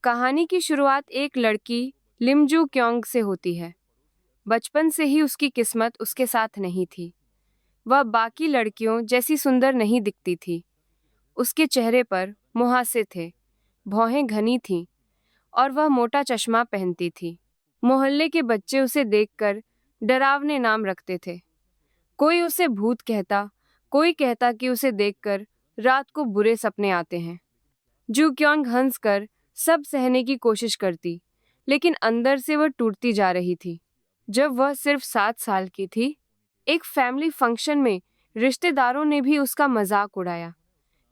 कहानी की शुरुआत एक लड़की लिम जू क्योंग से होती है। बचपन से ही उसकी किस्मत उसके साथ नहीं थी। वह बाकी लड़कियों जैसी सुंदर नहीं दिखती थी। उसके चेहरे पर मुहासे थे, भौहें घनी थीं और वह मोटा चश्मा पहनती थी। मोहल्ले के बच्चे उसे देखकर डरावने नाम रखते थे। कोई उसे भूत कहता, कोई कहता कि उसे देखकर रात को बुरे सपने आते हैं। जू क्योंग हंसकर सब सहने की कोशिश करती, लेकिन अंदर से वह टूटती जा रही थी। जब वह सिर्फ 7 साल की थी, एक फैमिली फंक्शन में रिश्तेदारों ने भी उसका मजाक उड़ाया।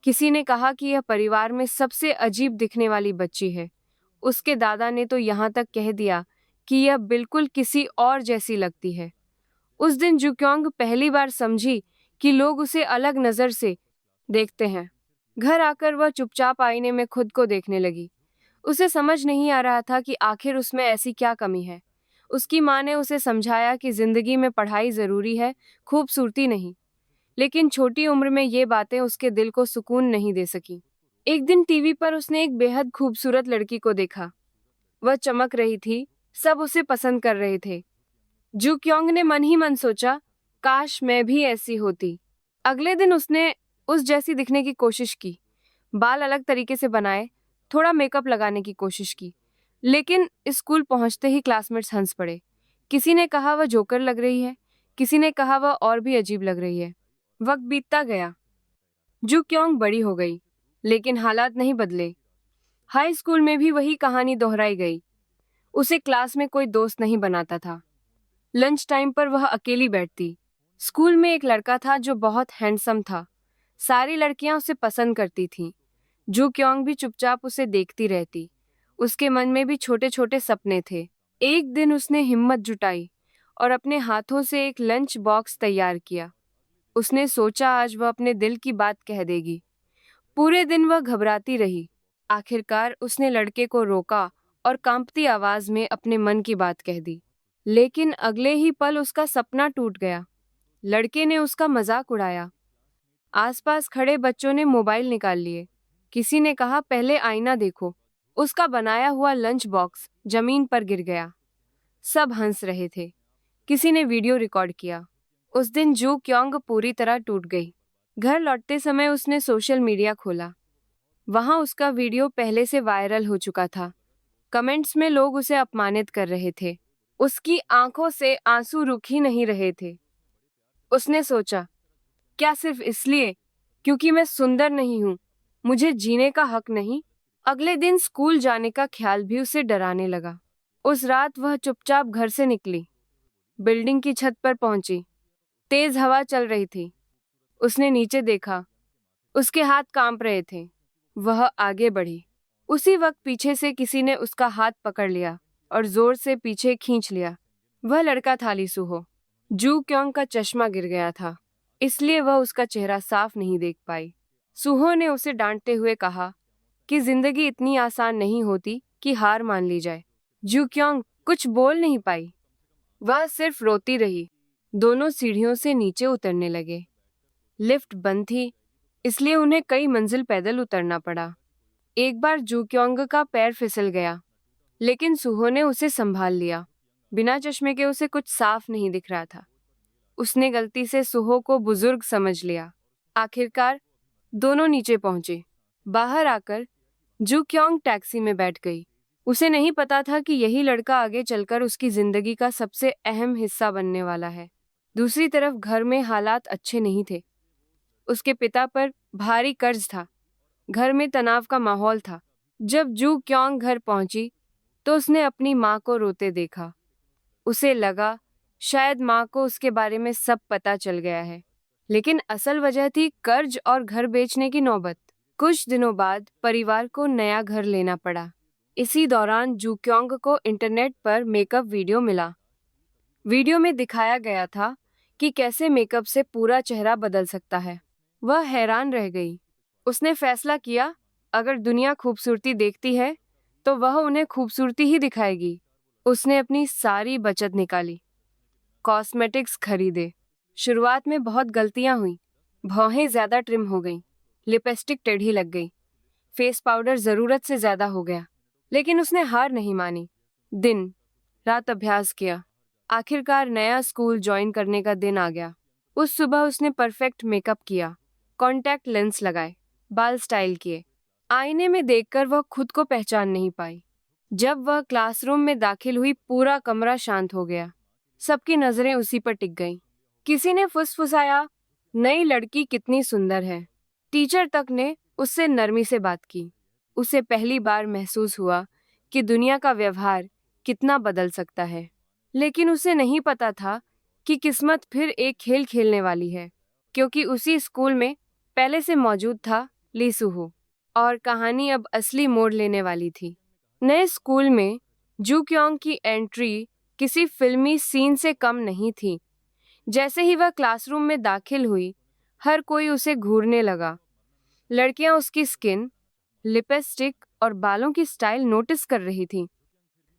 किसी ने कहा कि यह परिवार में सबसे अजीब दिखने वाली बच्ची है। उसके दादा ने तो यहाँ तक कह दिया कि यह बिल्कुल किसी और जैसी लगती है। उस दिन जू क्योंग पहली बार समझी कि लोग उसे अलग नजर से देखते हैं। घर आकर वह चुपचाप आईने में खुद को देखने लगी। उसे समझ नहीं आ रहा था कि आखिर उसमें ऐसी क्या कमी है। उसकी माँ ने उसे समझाया कि जिंदगी में पढ़ाई जरूरी है, खूबसूरती नहीं। लेकिन छोटी उम्र में ये बातें उसके दिल को सुकून नहीं दे सकी। एक दिन टीवी पर उसने एक बेहद खूबसूरत लड़की को देखा। वह चमक रही थी, सब उसे पसंद कर रहे थे। जू क्योंग ने मन ही मन सोचा, काश मैं भी ऐसी होती। अगले दिन उसने उस जैसी दिखने की कोशिश की, बाल अलग तरीके से बनाए, थोड़ा मेकअप लगाने की कोशिश की। लेकिन स्कूल पहुंचते ही क्लासमेट्स हंस पड़े। किसी ने कहा वह जोकर लग रही है, किसी ने कहा वह और भी अजीब लग रही है। वक्त बीतता गया। जू क्योंग बड़ी हो गई, लेकिन हालात नहीं बदले। हाई स्कूल में भी वही कहानी दोहराई गई। उसे क्लास में कोई दोस्त नहीं बनाता था। लंच टाइम पर वह अकेली बैठती। स्कूल में एक लड़का था जो बहुत हैंडसम था। सारी लड़कियां उसे पसंद करती थीं। जू क्योंग भी चुपचाप उसे देखती रहती। उसके मन में भी छोटे छोटे सपने थे। एक दिन उसने हिम्मत जुटाई और अपने हाथों से एक लंच बॉक्स तैयार किया। उसने सोचा आज वह अपने दिल की बात कह देगी। पूरे दिन वह घबराती रही। आखिरकार उसने लड़के को रोका और कांपती आवाज में अपने मन की बात कह दी। लेकिन अगले ही पल उसका सपना टूट गया। लड़के ने उसका मजाक उड़ाया। आसपास खड़े बच्चों ने मोबाइल निकाल लिए। किसी ने कहा पहले आईना देखो। उसका बनाया हुआ लंच बॉक्स जमीन पर गिर गया। सब हंस रहे थे। किसी ने वीडियो रिकॉर्ड किया। उस दिन जू क्योंग पूरी तरह टूट गई। घर लौटते समय उसने सोशल मीडिया खोला। वहां उसका वीडियो पहले से वायरल हो चुका था। कमेंट्स में लोग उसे अपमानित कर रहे थे। उसकी आंखों से आंसू रुक ही नहीं रहे थे। उसने सोचा, क्या सिर्फ इसलिए क्योंकि मैं सुंदर नहीं हूं, मुझे जीने का हक नहीं? अगले दिन स्कूल जाने का ख्याल भी उसे डराने लगा। उस रात वह चुपचाप घर से निकली। बिल्डिंग की छत पर पहुंची। तेज हवा चल रही थी। उसने नीचे देखा। उसके हाथ कांप रहे थे। वह आगे बढ़ी। उसी वक्त पीछे से किसी ने उसका हाथ पकड़ लिया और जोर से पीछे खींच लिया। वह लड़का था ली सुहो। जू क्योंग का चश्मा गिर गया था, इसलिए वह उसका चेहरा साफ नहीं देख पाई। सुहो ने उसे डांटते हुए कहा कि जिंदगी इतनी आसान नहीं होती कि हार मान ली जाए। जू क्योंग कुछ बोल नहीं पाई। वह सिर्फ रोती रही। दोनों सीढ़ियों से नीचे उतरने लगे। लिफ्ट बंद थी, इसलिए उन्हें कई मंजिल पैदल उतरना पड़ा। एक बार जू क्योंग का पैर फिसल गया, लेकिन सुहो ने उसे संभाल लिया। बिना चश्मे के उसे कुछ साफ नहीं दिख रहा था। उसने गलती से सुहो को बुजुर्ग समझ लिया। आखिरकार दोनों नीचे पहुंचे। बाहर आकर जू क्योंग टैक्सी में बैठ गई। उसे नहीं पता था कि यही लड़का आगे चलकर उसकी जिंदगी का सबसे अहम हिस्सा बनने वाला है। दूसरी तरफ घर में हालात अच्छे नहीं थे। उसके पिता पर भारी कर्ज था। घर में तनाव का माहौल था। जब जू क्योंग घर पहुंची तो उसने अपनी माँ को रोते देखा। उसे लगा शायद माँ को उसके बारे में सब पता चल गया है। लेकिन असल वजह थी कर्ज और घर बेचने की नौबत। कुछ दिनों बाद परिवार को नया घर लेना पड़ा। इसी दौरान जू क्योंग को इंटरनेट पर मेकअप वीडियो मिला। वीडियो में दिखाया गया था कि कैसे मेकअप से पूरा चेहरा बदल सकता है। वह हैरान रह गई। उसने फैसला किया, अगर दुनिया खूबसूरती देखती है तो वह उन्हें खूबसूरती ही दिखाएगी। उसने अपनी सारी बचत निकाली, कॉस्मेटिक्स खरीदे। शुरुआत में बहुत गलतियां हुई। भौहें ज्यादा ट्रिम हो गईं, लिपस्टिक टेढ़ी लग गई, फेस पाउडर जरूरत से ज्यादा हो गया। लेकिन उसने हार नहीं मानी। दिन रात अभ्यास किया। आखिरकार नया स्कूल ज्वाइन करने का दिन आ गया। उस सुबह उसने परफेक्ट मेकअप किया, कॉन्टैक्ट लेंस लगाए, बाल स्टाइल किए। आईने में देखकर वह खुद को पहचान नहीं पाई। जब वह क्लासरूम में दाखिल हुई, पूरा कमरा शांत हो गया। सबकी नजरें उसी पर टिक गईं। किसी ने फुसफुसाया, नई लड़की कितनी सुंदर है। टीचर तक ने उससे नरमी से बात की। उसे पहली बार महसूस हुआ कि दुनिया का व्यवहार कितना बदल सकता है। लेकिन उसे नहीं पता था कि किस्मत फिर एक खेल खेलने वाली है, क्योंकि उसी स्कूल में पहले से मौजूद था ली सुहो, और कहानी अब असली मोड़ लेने वाली थी। नए स्कूल में जू क्योंग की एंट्री किसी फिल्मी सीन से कम नहीं थी। जैसे ही वह क्लासरूम में दाखिल हुई, हर कोई उसे घूरने लगा। लड़कियां उसकी स्किन, लिपस्टिक और बालों की स्टाइल नोटिस कर रही थीं।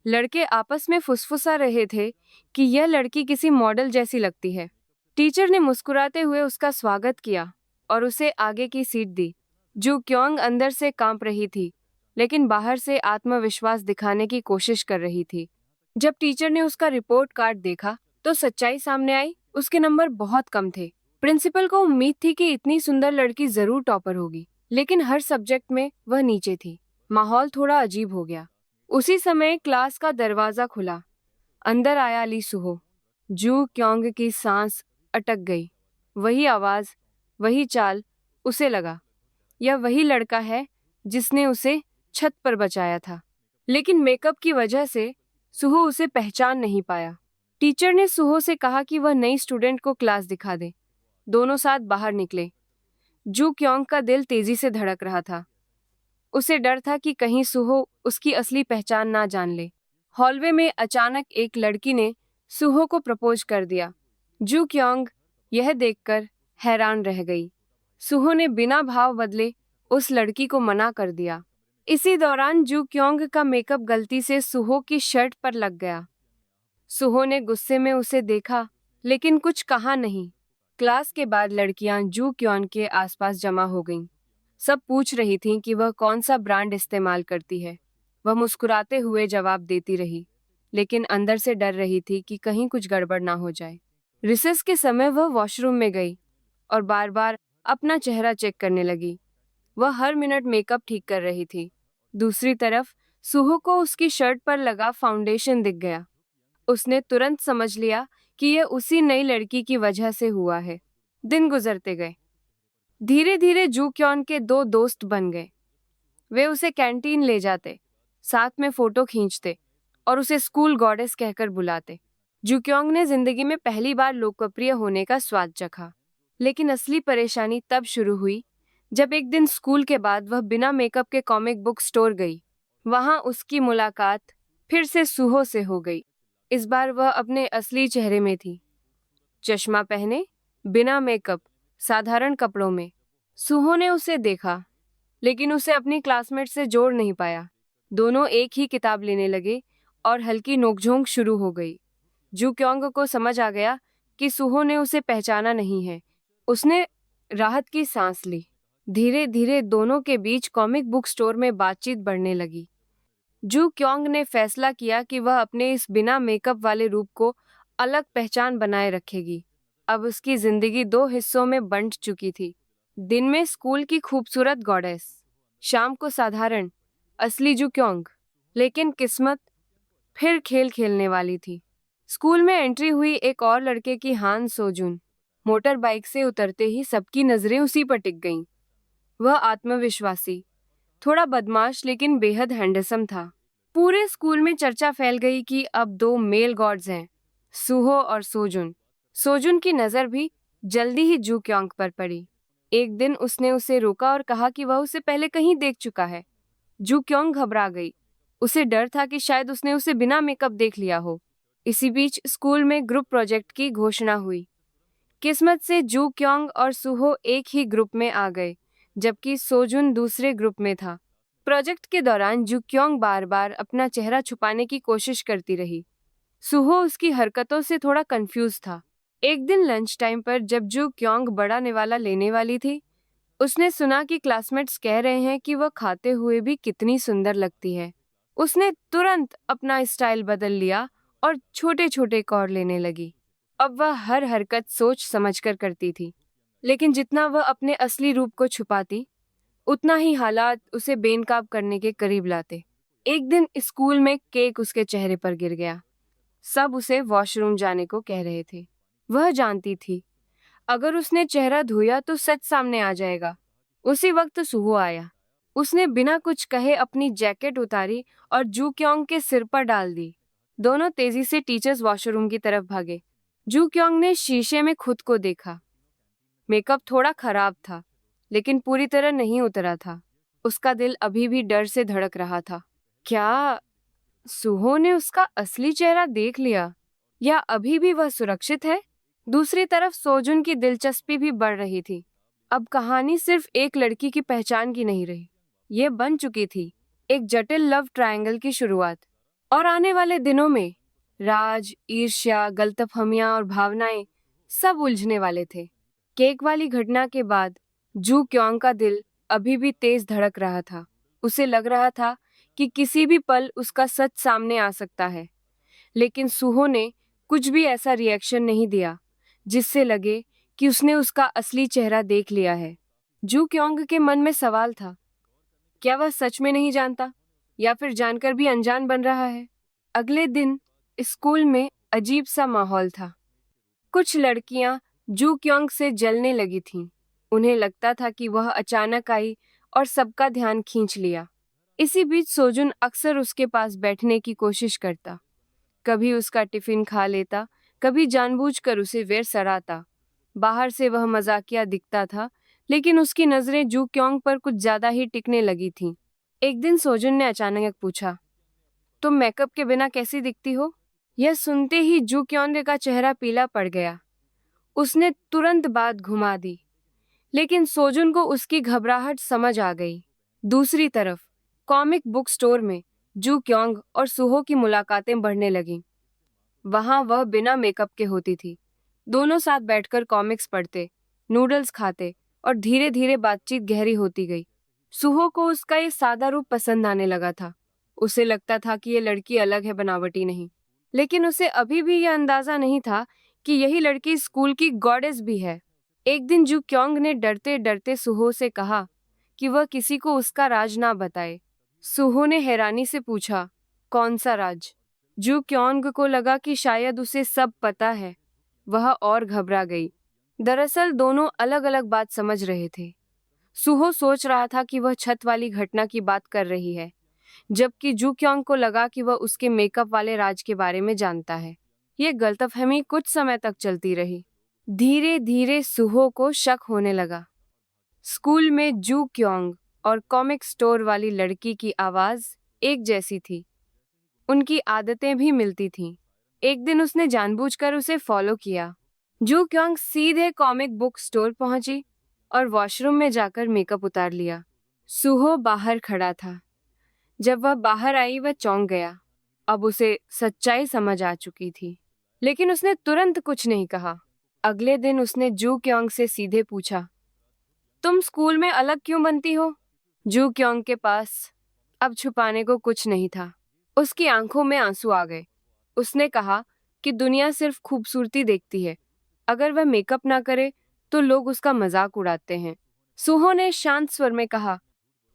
लड़के आपस में फुसफुसा रहे थे कि यह लड़की किसी मॉडल जैसी लगती है। टीचर ने मुस्कुराते हुए उसका स्वागत किया और उसे आगे की सीट दी। जू क्योंग अंदर से कांप रही थी, लेकिन बाहर से आत्मविश्वास दिखाने की कोशिश कर रही थी। जब टीचर ने उसका रिपोर्ट कार्ड देखा, तो सच्चाई सामने आई। उसके नंबर बहुत कम थे। प्रिंसिपल को उम्मीद थी कि इतनी सुंदर लड़की जरूर टॉपर होगी, लेकिन हर सब्जेक्ट में वह नीचे थी। माहौल थोड़ा अजीब हो गया। उसी समय क्लास का दरवाजा खुला। अंदर आया ली सुहो। जू क्योंग की सांस अटक गई। वही आवाज, वही चाल। उसे लगा यह वही लड़का है जिसने उसे छत पर बचाया था। लेकिन मेकअप की वजह से सुहो उसे पहचान नहीं पाया। टीचर ने सुहो से कहा कि वह नई स्टूडेंट को क्लास दिखा दे। दोनों साथ बाहर निकले। जू क्योंग का दिल तेजी से धड़क रहा था। उसे डर था कि कहीं सुहो उसकी असली पहचान ना जान ले। हॉलवे में अचानक एक लड़की ने सुहो को प्रपोज कर दिया। जू क्योंग यह देखकर हैरान रह गई। सुहो ने बिना भाव बदले उस लड़की को मना कर दिया। इसी दौरान जू क्योंग का मेकअप गलती से सुहो की शर्ट पर लग गया। सुहो ने गुस्से में उसे देखा, लेकिन कुछ कहा नहीं। क्लास के बाद लड़कियां जू क्योंग के आसपास जमा हो गईं। सब पूछ रही थीं कि वह कौन सा ब्रांड इस्तेमाल करती है। वह मुस्कुराते हुए जवाब देती रही, लेकिन अंदर से डर रही थी कि कहीं कुछ गड़बड़ ना हो जाए। रिसेस के समय वह वॉशरूम में गई और बार बार अपना चेहरा चेक करने लगी। वह हर मिनट मेकअप ठीक कर रही थी। दूसरी तरफ सुहो को उसकी शर्ट पर लगा फाउंडेशन दिख गया। उसने तुरंत समझ लिया कि यह उसी नई लड़की की वजह से हुआ है। दिन गुजरते गए। धीरे धीरे जू क्योंग के दो दोस्त बन गए। वे उसे कैंटीन ले जाते, साथ में फोटो खींचते और उसे स्कूल गॉडेस कहकर बुलाते। जू क्योंग ने जिंदगी में पहली बार लोकप्रिय होने का स्वाद चखा। लेकिन असली परेशानी तब शुरू हुई जब एक दिन स्कूल के बाद वह बिना मेकअप के कॉमिक बुक स्टोर गई। वहां उसकी मुलाकात फिर से सुहो से हो गई। इस बार वह अपने असली चेहरे में थी, चश्मा पहने, बिना मेकअप, साधारण कपड़ों में। सुहो ने उसे देखा, लेकिन उसे अपनी क्लासमेट से जोड़ नहीं पाया। दोनों एक ही किताब लेने लगे और हल्की नोकझोंक शुरू हो गई। जू क्योंग को समझ आ गया कि सुहो ने उसे पहचाना नहीं है। उसने राहत की सांस ली। धीरे धीरे दोनों के बीच कॉमिक बुक स्टोर में बातचीत बढ़ने लगी। जू क्योंग ने फैसला किया कि वह अपने इस बिना मेकअप वाले रूप को अलग पहचान बनाए रखेगी। अब उसकी जिंदगी दो हिस्सों में बंट चुकी थी। दिन में स्कूल की खूबसूरत गॉडेस, शाम को साधारण असली जू क्योंग। लेकिन किस्मत फिर खेल खेलने वाली थी। स्कूल में एंट्री हुई एक और लड़के की, हान सोजुन। मोटर बाइक से उतरते ही सबकी नजरें उसी पर टिक गईं। वह आत्मविश्वासी, थोड़ा बदमाश लेकिन बेहद हैंडसम था। पूरे स्कूल में चर्चा फैल गई कि अब दो मेल गॉड्स हैं, सुहो और सोजुन। सोजुन की नज़र भी जल्दी ही जू क्योंग पर पड़ी। एक दिन उसने उसे रोका और कहा कि वह उसे पहले कहीं देख चुका है। जू क्योंग घबरा गई। उसे डर था कि शायद उसने उसे बिना मेकअप देख लिया हो। इसी बीच स्कूल में ग्रुप प्रोजेक्ट की घोषणा हुई। किस्मत से जू क्योंग और सुहो एक ही ग्रुप में आ गए, जबकि सोजुन दूसरे ग्रुप में था। प्रोजेक्ट के दौरान जू क्योंग बार बार अपना चेहरा छुपाने की कोशिश करती रही। सुहो उसकी हरकतों से थोड़ा कंफ्यूज था। एक दिन लंच टाइम पर जब जू क्योंग बड़ा निवाला लेने वाली थी, उसने सुना कि क्लासमेट्स कह रहे हैं कि वह खाते हुए भी कितनी सुंदर लगती है। उसने तुरंत अपना स्टाइल बदल लिया और छोटे छोटे कौर लेने लगी। अब वह हर हरकत सोच समझकर करती थी, लेकिन जितना वह अपने असली रूप को छुपाती, उतना ही हालात उसे बेनकाब करने के करीब लाते। एक दिन स्कूल में केक उसके चेहरे पर गिर गया। सब उसे वॉशरूम जाने को कह रहे थे। वह जानती थी, अगर उसने चेहरा धोया तो सच सामने आ जाएगा। उसी वक्त सुहो आया। उसने बिना कुछ कहे अपनी जैकेट उतारी और जू क्योंग के सिर पर डाल दी। दोनों तेजी से टीचर्स वॉशरूम की तरफ भागे। जू क्योंग ने शीशे में खुद को देखा। मेकअप थोड़ा खराब था, लेकिन पूरी तरह नहीं उतरा था। उसका दिल अभी भी डर से धड़क रहा था। क्या सुहो ने उसका असली चेहरा देख लिया, या अभी भी वह सुरक्षित है? दूसरी तरफ सोजुन की दिलचस्पी भी बढ़ रही थी। अब कहानी सिर्फ एक लड़की की पहचान की नहीं रही, ये बन चुकी थी एक जटिल लव ट्रायंगल की शुरुआत। और आने वाले दिनों में राज, ईर्ष्या, गलतफहमियां और भावनाएं सब उलझने वाले थे। केक वाली घटना के बाद जू क्योंग का दिल अभी भी तेज धड़क रहा था। उसे लग रहा था कि किसी भी पल उसका सच सामने आ सकता है, लेकिन सुहो ने कुछ भी ऐसा रिएक्शन नहीं दिया जिससे लगे कि उसने उसका असली चेहरा देख लिया है। जू क्योंग के मन में सवाल था, क्या वह सच में नहीं जानता, या फिर जानकर भी अनजान बन रहा है? अगले दिन स्कूल में अजीब सा माहौल था। कुछ लड़कियां जू क्योंग से जलने लगी थीं। उन्हें लगता था कि वह अचानक आई और सबका ध्यान खींच लिया। इसी बीच सोजुन अक्सर उसके पास बैठने की कोशिश करता। कभी उसका टिफिन खा लेता, कभी जानबूझकर उसे वेर सराहता। बाहर से वह मजाकिया दिखता था, लेकिन उसकी नजरें जू क्योंग पर कुछ ज्यादा ही टिकने लगी थीं। एक दिन सोजुन ने अचानक पूछा, तुम मेकअप के बिना कैसी दिखती हो? यह सुनते ही जू क्योंग का चेहरा पीला पड़ गया। उसने तुरंत बात घुमा दी, लेकिन सोजुन को उसकी घबराहट समझ आ गई। दूसरी तरफ कॉमिक बुक स्टोर में जू क्योंग और सुहो की मुलाकातें बढ़ने लगीं। वहां वह बिना मेकअप के होती थी। दोनों साथ बैठकर कॉमिक्स पढ़ते, नूडल्स खाते और धीरे धीरे बातचीत गहरी होती गई। सुहो को उसका ये सादा रूप पसंद आने लगा था। उसे लगता था कि ये लड़की अलग है, बनावटी नहीं। लेकिन उसे अभी भी यह अंदाजा नहीं था कि यही लड़की स्कूल की गॉडेस भी है। एक दिन जू क्योंग ने डरते डरते सुहो से कहा कि वह किसी को उसका राज ना बताए। सुहो ने हैरानी से पूछा, कौन सा राज? जू क्योंग को लगा कि शायद उसे सब पता है। वह और घबरा गई। दरअसल दोनों अलग अलग बात समझ रहे थे। सुहो सोच रहा था कि वह छत वाली घटना की बात कर रही है, जबकि जू क्योंग को लगा कि वह उसके मेकअप वाले राज के बारे में जानता है। ये गलतफहमी कुछ समय तक चलती रही। धीरे धीरे सुहो को शक होने लगा। स्कूल में जू क्योंग और कॉमिक स्टोर वाली लड़की की आवाज एक जैसी थी। उनकी आदतें भी मिलती थीं। एक दिन उसने जानबूझकर उसे फॉलो किया। जू क्योंग सीधे कॉमिक बुक स्टोर पहुंची और वॉशरूम में जाकर मेकअप उतार लिया। सुहो बाहर खड़ा था। जब वह बाहर आई वह चौंक गया। अब उसे सच्चाई समझ आ चुकी थी, लेकिन उसने तुरंत कुछ नहीं कहा। अगले दिन उसने जू क्योंग से सीधे पूछा, तुम स्कूल में अलग क्यों बनती हो? जू क्योंग के पास अब छुपाने को कुछ नहीं था। उसकी आंखों में आंसू आ गए। उसने कहा कि दुनिया सिर्फ खूबसूरती देखती है। अगर वह मेकअप ना करे तो लोग उसका मजाक उड़ाते हैं। सुहो ने शांत स्वर में कहा,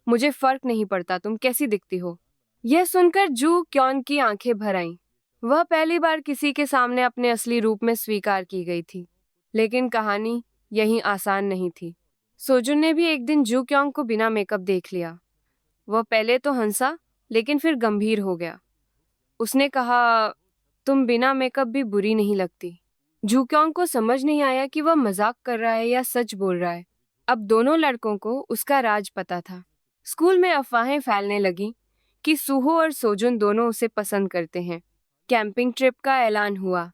मुझे फर्क नहीं पड़ता तुम कैसी दिखती हो। यह सुनकर जू क्योंग की आंखें भर आईं। वह पहली बार किसी के सामने अपने असली रूप में स्वीकार की गई थी। लेकिन कहानी यहीं आसान नहीं थी। सोजुन ने भी एक दिन जू क्योंग को बिना मेकअप देख लिया। वह पहले तो हंसा, लेकिन फिर गंभीर हो गया। उसने कहा, तुम बिना मेकअप भी बुरी नहीं लगती। जू क्योंग को समझ नहीं आया कि वह मजाक कर रहा है या सच बोल रहा है। अब दोनों लड़कों को उसका राज पता था। स्कूल में अफवाहें फैलने लगीं कि सुहो और सोजुन दोनों उसे पसंद करते हैं। कैंपिंग ट्रिप का ऐलान हुआ।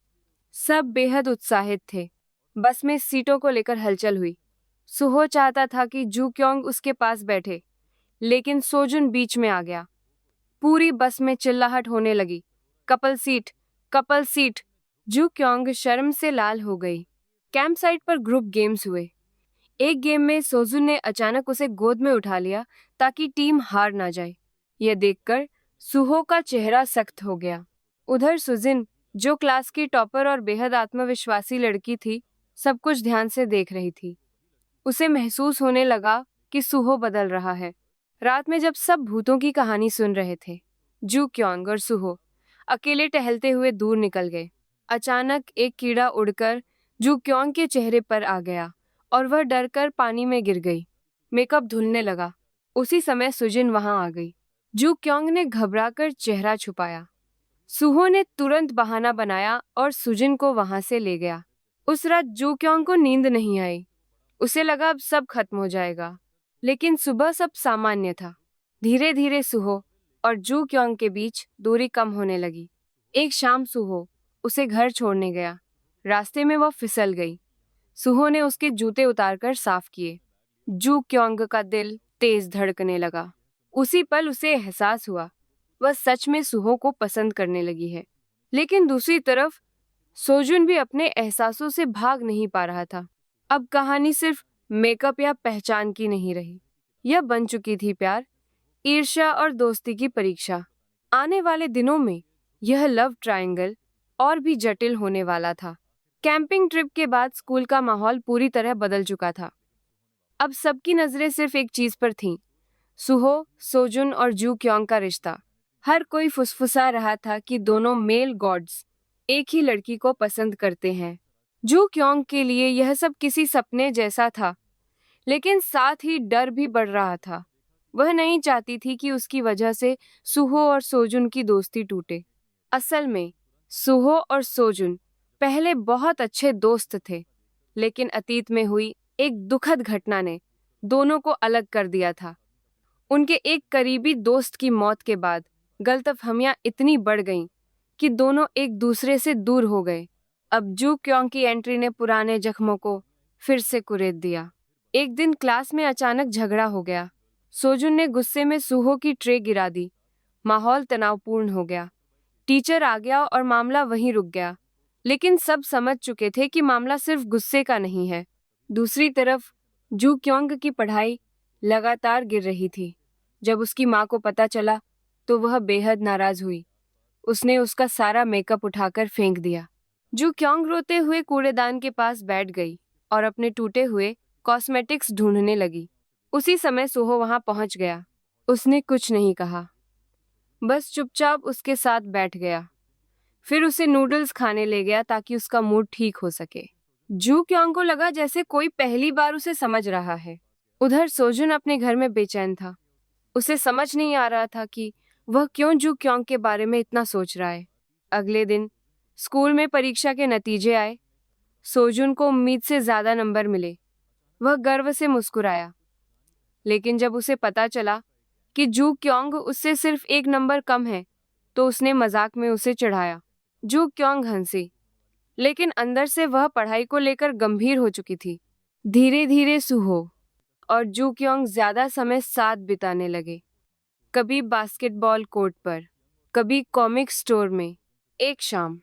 सब बेहद उत्साहित थे। बस में सीटों को लेकर हलचल हुई। सुहो चाहता था कि जू क्योंग उसके पास बैठे, लेकिन सोजुन बीच में आ गया। पूरी बस में चिल्लाहट होने लगी, कपल सीट, कपल सीट। जू क्योंग शर्म से लाल हो गई। कैंप साइट पर ग्रुप गेम्स हुए। एक गेम में सोजुन ने अचानक उसे गोद में उठा लिया ताकि टीम हार ना जाए। यह देखकर सुहो का चेहरा सख्त हो गया। उधर सुजिन, जो क्लास की टॉपर और बेहद आत्मविश्वासी लड़की थी, सब कुछ ध्यान से देख रही थी। उसे महसूस होने लगा कि सुहो बदल रहा है। रात में जब सब भूतों की कहानी सुन रहे थे, जू क्योंग और सुहो अकेले टहलते हुए दूर निकल गए। अचानक एक कीड़ा उड़कर जू क्योंग के चेहरे पर आ गया और वह डरकर पानी में गिर गई। मेकअप धुलने लगा। उसी समय सुजिन वहां आ गई। जू क्योंग ने घबराकर चेहरा छुपाया। सुहो ने तुरंत बहाना बनाया और सुजिन को वहां से ले गया। उस रात जू क्योंग को नींद नहीं आई। उसे लगा अब सब खत्म हो जाएगा, लेकिन सुबह सब सामान्य था। धीरे धीरे सुहो और जू क्योंग के बीच दूरी कम होने लगी। एक शाम सुहो उसे घर छोड़ने गया। रास्ते में वह फिसल गई। सुहो ने उसके जूते उतारकर साफ किए। जू क्योंग का दिल तेज धड़कने लगा। उसी पल उसे एहसास हुआ वह सच में सुहो को पसंद करने लगी है। लेकिन दूसरी तरफ सोजुन भी अपने एहसासों से भाग नहीं पा रहा था। अब कहानी सिर्फ मेकअप या पहचान की नहीं रही, यह बन चुकी थी प्यार, ईर्ष्या और दोस्ती की परीक्षा। आने वाले दिनों में यह लव ट्रायंगल और भी जटिल होने वाला था। कैंपिंग ट्रिप के बाद स्कूल का माहौल पूरी तरह बदल चुका था। अब सबकी नजरें सिर्फ एक चीज पर थीं, सुहो, सोजुन और जू क्योंग का रिश्ता। हर कोई फुसफुसा रहा था कि दोनों मेल गॉड्स एक ही लड़की को पसंद करते हैं। जू क्योंग के लिए यह सब किसी सपने जैसा था, लेकिन साथ ही डर भी बढ़ रहा था। वह नहीं चाहती थी कि उसकी वजह से सुहो और सोजुन की दोस्ती टूटे। असल में सुहो और सोजुन पहले बहुत अच्छे दोस्त थे, लेकिन अतीत में हुई एक दुखद घटना ने दोनों को अलग कर दिया था। उनके एक करीबी दोस्त की मौत के बाद गलतफहमियां इतनी बढ़ गईं कि दोनों एक दूसरे से दूर हो गए। अब जू क्योंग की एंट्री ने पुराने जख्मों को फिर से कुरेद दिया। एक दिन क्लास में अचानक झगड़ा हो गया। सोजुन ने गुस्से में सुहो की ट्रे गिरा दी। माहौल तनावपूर्ण हो गया। टीचर आ गया और मामला वहीं रुक गया। लेकिन सब समझ चुके थे कि मामला सिर्फ गुस्से का नहीं है। दूसरी तरफ जू क्योंग की पढ़ाई लगातार गिर रही थी। जब उसकी माँ को पता चला तो वह बेहद नाराज हुई। उसने उसका सारा मेकअप उठाकर फेंक दिया। जू क्योंग रोते हुए कूड़ेदान के पास बैठ गई और अपने टूटे हुए कॉस्मेटिक्स ढूंढने लगी। उसी समय सुहो वहां पहुंच गया। उसने कुछ नहीं कहा, बस चुपचाप उसके साथ बैठ गया। फिर उसे नूडल्स खाने ले गया ताकि उसका मूड ठीक हो सके। जू क्योंग को लगा जैसे कोई पहली बार उसे समझ रहा है। उधर सोजुन अपने घर में बेचैन था। उसे समझ नहीं आ रहा था कि वह क्यों जू क्योंग के बारे में इतना सोच रहा है। अगले दिन स्कूल में परीक्षा के नतीजे आए। सोजुन को उम्मीद से ज्यादा नंबर मिले। वह गर्व से मुस्कुराया। लेकिन जब उसे पता चला कि जू क्योंग उससे सिर्फ एक नंबर कम है, तो उसने मजाक में उसे चिढ़ाया। जू क्योंग हंसी, लेकिन अंदर से वह पढ़ाई को लेकर गंभीर हो चुकी थी। धीरे धीरे सुहो और जू क्योंग ज्यादा समय साथ बिताने लगे। कभी बास्केटबॉल कोर्ट पर, कभी कॉमिक स्टोर में। एक शाम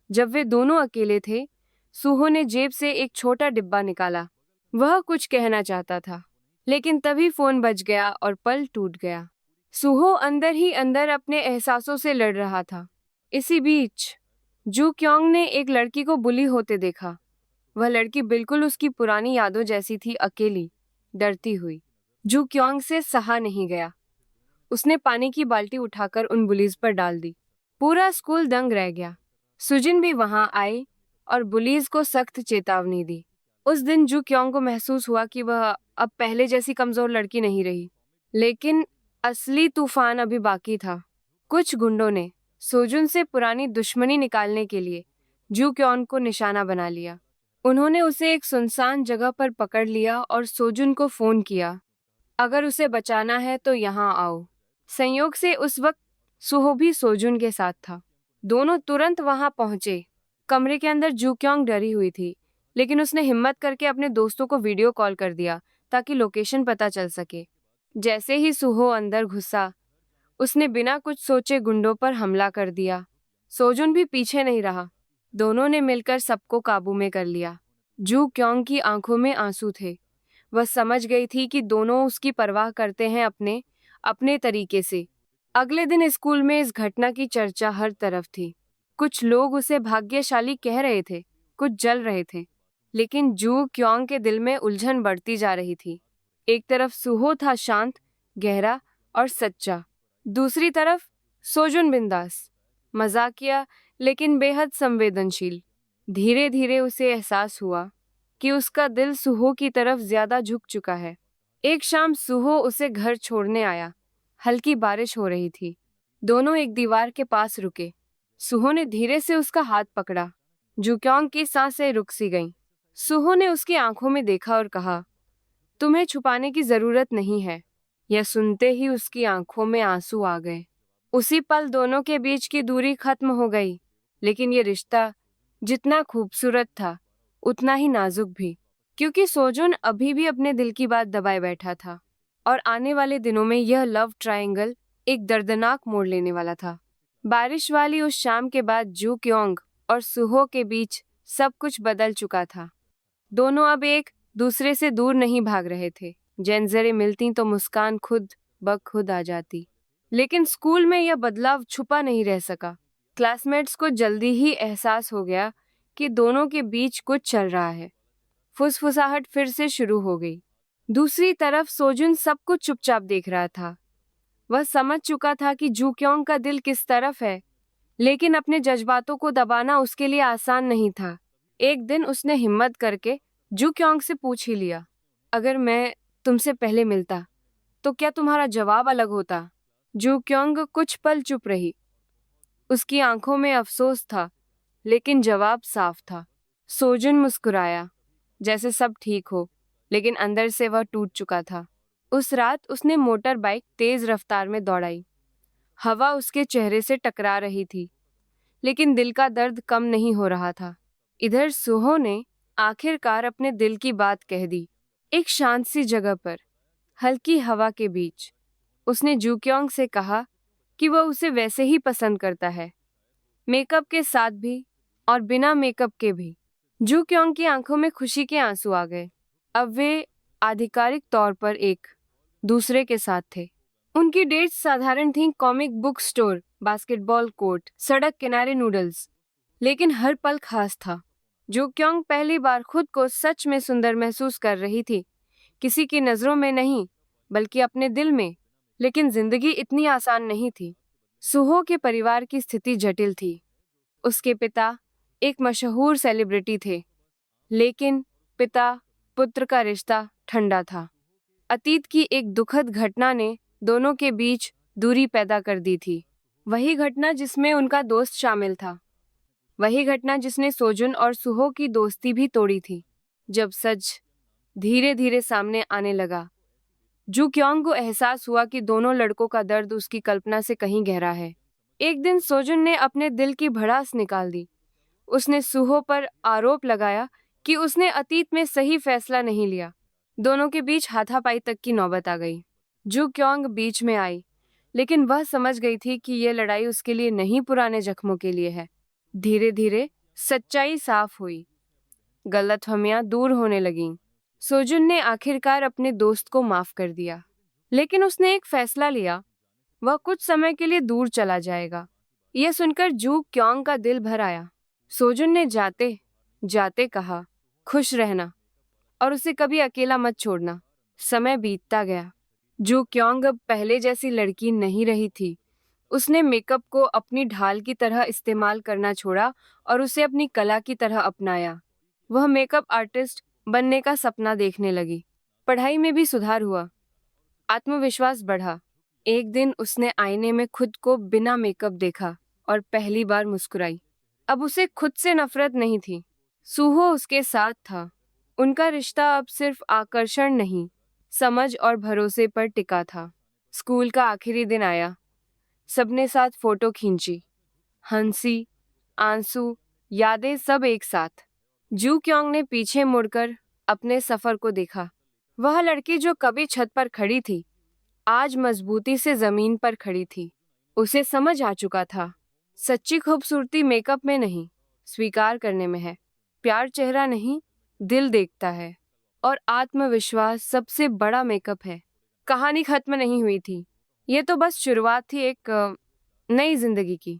जब वे दोनों अकेले थे, सुहो ने जेब से एक छोटा डिब्बा निकाला। वह कुछ कहना चाहता था, लेकिन तभी फोन बज गया और पल टूट गया। सुहो अंदर ही अंदर अपने एहसासों से लड़ रहा था। इसी बीच जू क्योंग ने एक लड़की को बुली होते देखा। वह लड़की बिल्कुल उसकी पुरानी यादों जैसी थी, अकेली, डरती हुई। जू क्योंग से सहा नहीं गया। उसने पानी की बाल्टी उठाकर उन बुलीज पर डाल दी। पूरा स्कूल दंग रह गया। सुजिन भी वहां आई और बुलीज को सख्त चेतावनी दी। उस दिन जू क्योंग को महसूस हुआ कि वह अब पहले जैसी कमजोर लड़की नहीं रही। लेकिन असली तूफान अभी बाकी था। कुछ गुंडों ने सोजुन से पुरानी दुश्मनी निकालने के लिए जू क्योंग को निशाना बना लिया। उन्होंने उसे एक सुनसान जगह पर पकड़ लिया और सोजुन को फोन किया, अगर उसे बचाना है तो यहाँ आओ। संयोग से उस वक्त सुहो भी सोजुन के साथ था। दोनों तुरंत वहां पहुंचे। कमरे के अंदर जू क्योंग डरी हुई थी, लेकिन उसने हिम्मत करके अपने दोस्तों को वीडियो कॉल कर दिया ताकि लोकेशन पता चल सके। जैसे ही सुहो अंदर घुसा, उसने बिना कुछ सोचे गुंडों पर हमला कर दिया। सोजुन भी पीछे नहीं रहा। दोनों ने मिलकर सबको काबू में कर लिया। जू क्योंग की आंखों में आंसू थे। वह समझ गई थी कि दोनों उसकी परवाह करते हैं अपने अपने तरीके से। अगले दिन स्कूल में इस घटना की चर्चा हर तरफ थी। कुछ लोग उसे भाग्यशाली कह रहे थे, कुछ जल रहे थे, लेकिन जू क्योंग के दिल में उलझन बढ़ती जा रही थी। एक तरफ सुहो था शांत, गहरा और सच्चा। दूसरी तरफ सोजुन बिंदास, मजाकिया लेकिन बेहद संवेदनशील। धीरे धीरे उसे एहसास हुआ कि उसका दिल सुहो की तरफ ज्यादा झुक चुका है। एक शाम सुहो उसे घर छोड़ने आया। हल्की बारिश हो रही थी। दोनों एक दीवार के पास रुके। सुहो ने धीरे से उसका हाथ पकड़ा। जुक्योंग की सांसें रुक सी गईं। सुहो ने उसकी आंखों में देखा और कहा, तुम्हें छुपाने की जरूरत नहीं है। यह सुनते ही उसकी आंखों में आंसू आ गए। उसी पल दोनों के बीच की दूरी खत्म हो गई। लेकिन ये रिश्ता जितना खूबसूरत था, उतना ही नाजुक भी, क्योंकि सोजुन अभी भी अपने दिल की बात दबाए बैठा था। और आने वाले दिनों में यह लव ट्रायंगल एक दर्दनाक मोड़ लेने वाला था। बारिश वाली उस शाम के बाद जू क्योंग और सुहो के बीच सब कुछ बदल चुका था। दोनों अब एक दूसरे से दूर नहीं भाग रहे थे। जैनजरे मिलती तो मुस्कान खुद ब खुद आ जाती। लेकिन स्कूल में यह बदलाव छुपा नहीं रह सका। क्लासमेट्स को जल्दी ही एहसास हो गया कि दोनों के बीच कुछ चल रहा है। फुसफुसाहट फिर से शुरू हो गई। दूसरी तरफ सोजुन सब कुछ चुपचाप देख रहा था। वह समझ चुका था कि जू क्योंग का दिल किस तरफ है, लेकिन अपने जज्बातों को दबाना उसके लिए आसान नहीं था। एक दिन उसने हिम्मत करके जू क्योंग से पूछ ही लिया, अगर मैं तुमसे पहले मिलता तो क्या तुम्हारा जवाब अलग होता? जू क्योंग कुछ पल चुप रही। उसकी आंखों में अफसोस था, लेकिन जवाब साफ था। सोजुन मुस्कुराया, जैसे सब ठीक हो, लेकिन अंदर से वह टूट चुका था। उस रात उसने मोटर बाइक तेज रफ्तार में दौड़ाई। हवा उसके चेहरे से टकरा रही थी, लेकिन दिल का दर्द कम नहीं हो रहा था। इधर सुहो ने आखिरकार अपने दिल की बात कह दी। एक शांत सी जगह पर, हल्की हवा के बीच, उसने जू क्योंग से कहा कि वह उसे वैसे ही पसंद करता है, मेकअप के साथ भी और बिना मेकअप के भी। जू क्योंग की आंखों में खुशी के आंसू आ गए। अब वे आधिकारिक तौर पर एक दूसरे के साथ थे। उनकी डेट्स साधारण थीं, comic book store, basketball court, सड़क किनारे नूडल्स, लेकिन हर पल खास था। जू क्योंग पहली बार खुद को सच में सुंदर महसूस कर रही थी, किसी की नजरों में नहीं, बल्कि अपने दिल में। लेकिन जिंदगी इतनी आसान नहीं थी। सुहो के परिवार की स्थिति जटिल थी। उसके पिता एक मशहूर सेलिब्रिटी थे, लेकिन पिता पुत्र का रिश्ता ठंडा था। अतीत की एक दुखद घटना ने दोनों के बीच दूरी पैदा कर दी थी। वही घटना जिसमें उनका दोस्त शामिल था। वही घटना जिसने सोजुन और सुहो की दोस्ती भी तोड़ी थी। जब सच धीरे धीरे सामने आने लगा, जू क्योंग को एहसास हुआ कि दोनों लड़कों का दर्द उसकी कल्पना से कहीं गहरा है। एक दिन सोजुन ने अपने दिल की भड़ास निकाल दी। उसने सुहो पर आरोप लगाया कि उसने अतीत में सही फैसला नहीं लिया। दोनों के बीच हाथापाई तक की नौबत आ गई। जू क्योंग बीच में आई, लेकिन वह समझ गई थी कि यह लड़ाई उसके लिए नहीं, पुराने जख्मों के लिए है। धीरे धीरे सच्चाई साफ हुई। गलतफहमियां दूर होने लगीं। सोजुन ने आखिरकार अपने दोस्त को माफ कर दिया, लेकिन उसने एक फैसला लिया, वह कुछ समय के लिए दूर चला जाएगा। यह सुनकर जू क्योंग का दिल भर आया। सोजुन ने जाते जाते कहा, खुश रहना और उसे कभी अकेला मत छोड़ना। समय बीतता गया। जू क्योंग अब पहले जैसी लड़की नहीं रही थी। उसने मेकअप को अपनी ढाल की तरह इस्तेमाल करना छोड़ा और उसे अपनी कला की तरह अपनाया। वह मेकअप आर्टिस्ट बनने का सपना देखने लगी। पढ़ाई में भी सुधार हुआ, आत्मविश्वास बढ़ा। एक दिन उसने आईने में खुद को बिना मेकअप देखा और पहली बार मुस्कुराई। अब उसे खुद से नफरत नहीं थी। सुहो उसके साथ था। उनका रिश्ता अब सिर्फ आकर्षण नहीं, समझ और भरोसे पर टिका था। स्कूल का आखिरी दिन आया। सबने साथ फोटो खींची, हंसी, आंसू, यादें सब एक साथ। जू क्योंग ने पीछे मुड़कर अपने सफर को देखा। वह लड़की जो कभी छत पर खड़ी थी, आज मजबूती से जमीन पर खड़ी थी। उसे समझ आ चुका था, सच्ची खूबसूरती मेकअप में नहीं, स्वीकार करने में है। प्यार चेहरा नहीं, दिल देखता है, और आत्मविश्वास सबसे बड़ा मेकअप है। कहानी खत्म नहीं हुई थी। ये तो बस शुरुआत थी एक नई जिंदगी की।